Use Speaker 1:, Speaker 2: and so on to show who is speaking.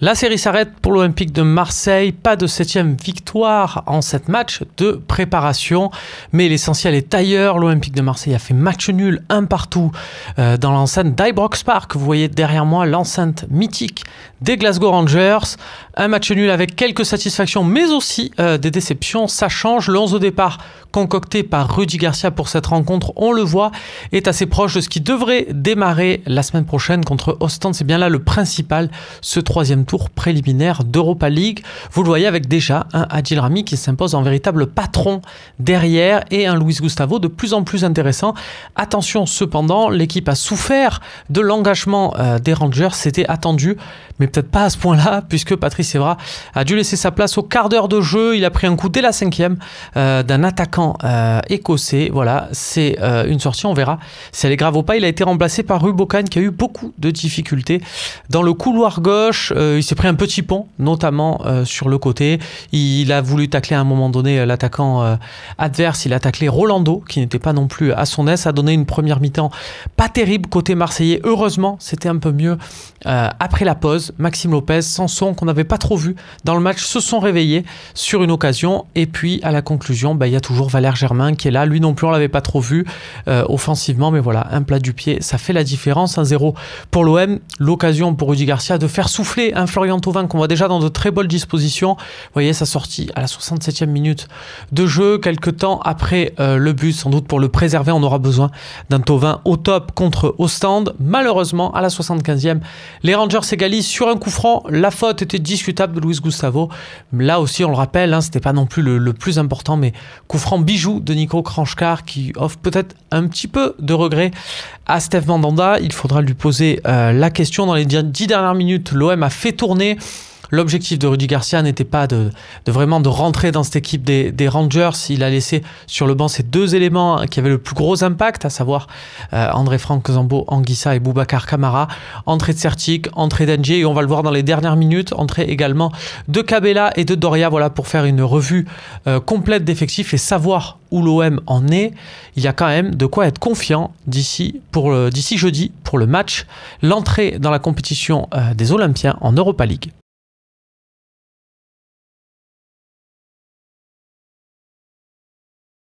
Speaker 1: La série s'arrête pour l'Olympique de Marseille. Pas de 7e victoire en 7 matchs de préparation. Mais l'essentiel est ailleurs. L'Olympique de Marseille a fait match nul, un partout dans l'enceinte d'Ibrox Park. Vous voyez derrière moi l'enceinte mythique des Glasgow Rangers. Un match nul avec quelques satisfactions, mais aussi des déceptions. Ça change. Le 11 au départ concocté par Rudy Garcia pour cette rencontre, on le voit, est assez proche de ce qui devrait démarrer la semaine prochaine contre Ostende. C'est bien là le principal, ce 3e tour préliminaire d'Europa League. Vous le voyez avec déjà un Adil Rami qui s'impose en véritable patron derrière et un Luis Gustavo de plus en plus intéressant. Attention cependant, l'équipe a souffert de l'engagement des Rangers, c'était attendu, mais peut-être pas à ce point-là, puisque Patrice Evra a dû laisser sa place au quart d'heure de jeu. Il a pris un coup dès la 5e d'un attaquant écossais. Voilà, c'est une sortie, on verra si elle est grave ou pas. Il a été remplacé par Rubokan qui a eu beaucoup de difficultés dans le couloir gauche. Il s'est pris un petit pont, notamment sur le côté. Il a voulu tacler à un moment donné l'attaquant adverse. Il a taclé Rolando, qui n'était pas non plus à son aise. Ça a donné une première mi-temps pas terrible côté marseillais. Heureusement, c'était un peu mieux après la pause. Maxime Lopez, Sanson, qu'on n'avait pas trop vu dans le match, se sont réveillés sur une occasion. Et puis, à la conclusion, il y a toujours Valère Germain qui est là. Lui non plus, on ne l'avait pas trop vu offensivement. Mais voilà, un plat du pied, ça fait la différence. 1-0 pour l'OM. L'occasion pour Rudy Garcia de faire souffler un Florian Thauvin qu'on voit déjà dans de très bonnes dispositions. Vous voyez sa sortie à la 67e minute de jeu. Quelques temps après le but, sans doute pour le préserver, on aura besoin d'un Thauvin au top contre Ostende. Malheureusement, à la 75e, les Rangers égalisent sur un coup franc. La faute était discutable de Luis Gustavo. Là aussi, on le rappelle, c'était pas non plus le plus important, mais coup franc bijou de Nico Kranjčar qui offre peut-être un petit peu de regret à Steve Mandanda. Il faudra lui poser la question. Dans les 10 dernières minutes, l'OM a fait tourner. L'objectif de Rudy Garcia n'était pas de vraiment de rentrer dans cette équipe des Rangers. Il a laissé sur le banc ces deux éléments qui avaient le plus gros impact, à savoir André Franck Zambo Anguissa et Boubacar Kamara. Entrée de Sertic, entrée d'Engie, et on va le voir dans les dernières minutes, entrée également de Cabella et de Doria, voilà, pour faire une revue complète d'effectifs et savoir où l'OM en est. Il y a quand même de quoi être confiant d'ici jeudi pour le match, l'entrée dans la compétition des Olympiens en Europa League.